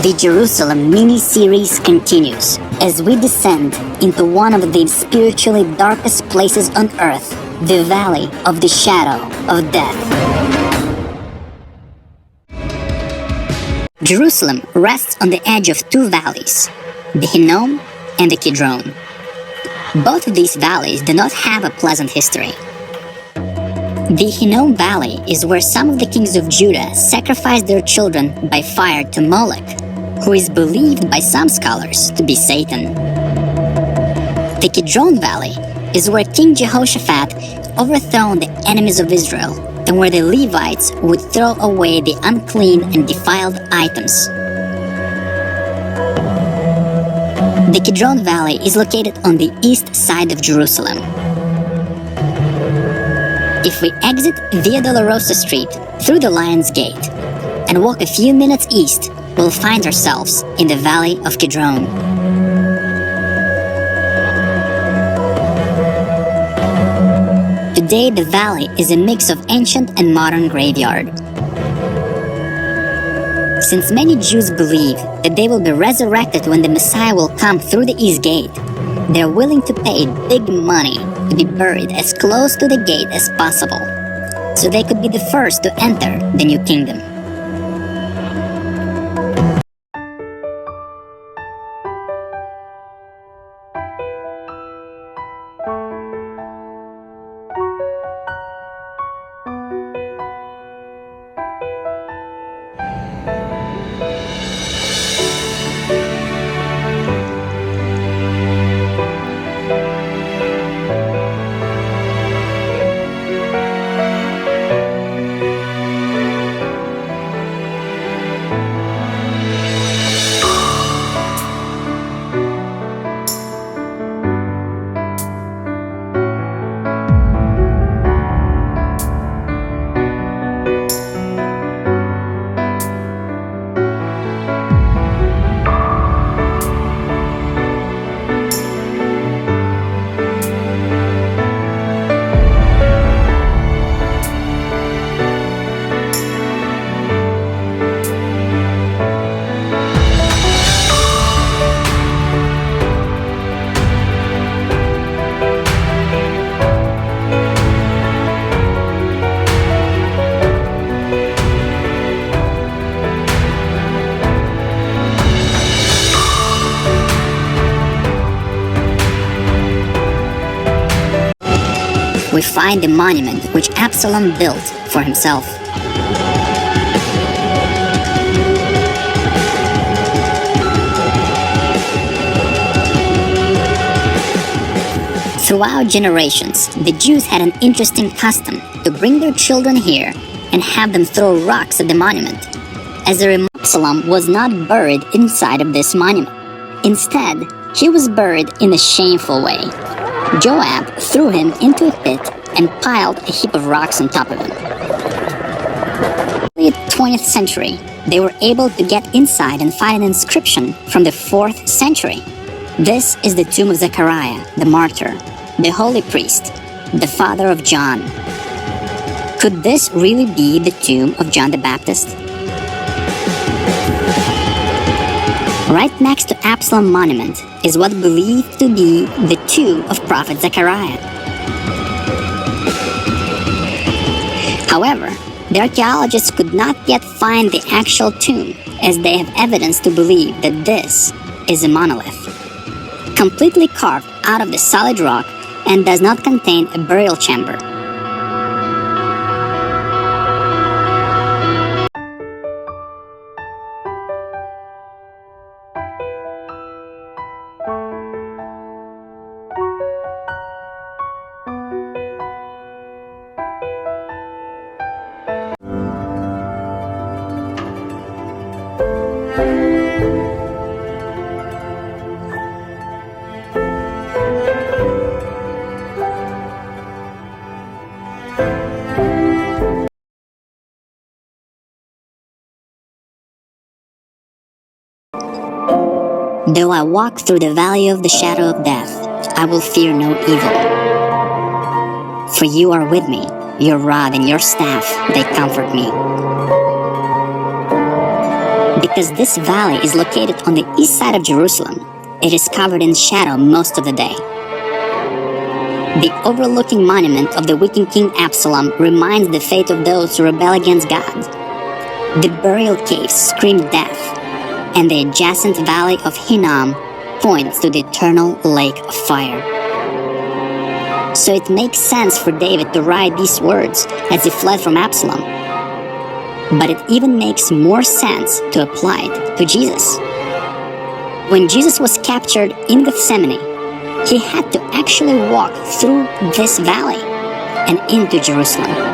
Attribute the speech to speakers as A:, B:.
A: The Jerusalem mini-series continues as we descend into one of the spiritually darkest places on earth, the Valley of the Shadow of Death. Jerusalem rests on the edge of two valleys, the Hinnom and the Kidron. Both of these valleys do not have a pleasant history. The Hinnom Valley is where some of the kings of Judah sacrificed their children by fire to Moloch, who is believed by some scholars to be Satan. The Kidron Valley is where King Jehoshaphat overthrew the enemies of Israel and where the Levites would throw away the unclean and defiled items. The Kidron Valley is located on the east side of Jerusalem. If we exit Via Dolorosa Street through the Lion's Gate and walk a few minutes east, we'll find ourselves in the Valley of Kidron. Today, the valley is a mix of ancient and modern graveyard. Since many Jews believe that they will be resurrected when the Messiah will come through the East Gate, they are willing to pay big money to be buried as close to the gate as possible, so they could be the first to enter the new kingdom. We find the monument which Absalom built for himself. Throughout generations, the Jews had an interesting custom to bring their children here and have them throw rocks at the monument. As a reminder, Absalom was not buried inside of this monument. Instead, he was buried in a shameful way. Joab threw him into a pit and piled a heap of rocks on top of him. In the 20th century, they were able to get inside and find an inscription from the 4th century. This is the tomb of Zechariah, the martyr, the holy priest, the father of John. Could this really be the tomb of John the Baptist? Right next to Absalom Monument is what believed to be the tomb of Prophet Zechariah. However, the archaeologists could not yet find the actual tomb, as they have evidence to believe that this is a monolith, completely carved out of the solid rock and does not contain a burial chamber. Though I walk through the valley of the shadow of death, I will fear no evil. For you are with me, your rod and your staff, they comfort me. Because this valley is located on the east side of Jerusalem, it is covered in shadow most of the day. The overlooking monument of the wicked king Absalom reminds the fate of those who rebel against God. The burial caves scream death, and the adjacent valley of Hinnom points to the eternal lake of fire. So it makes sense for David to write these words as he fled from Absalom. But it even makes more sense to apply it to Jesus. When Jesus was captured in Gethsemane, he had to actually walk through this valley and into Jerusalem.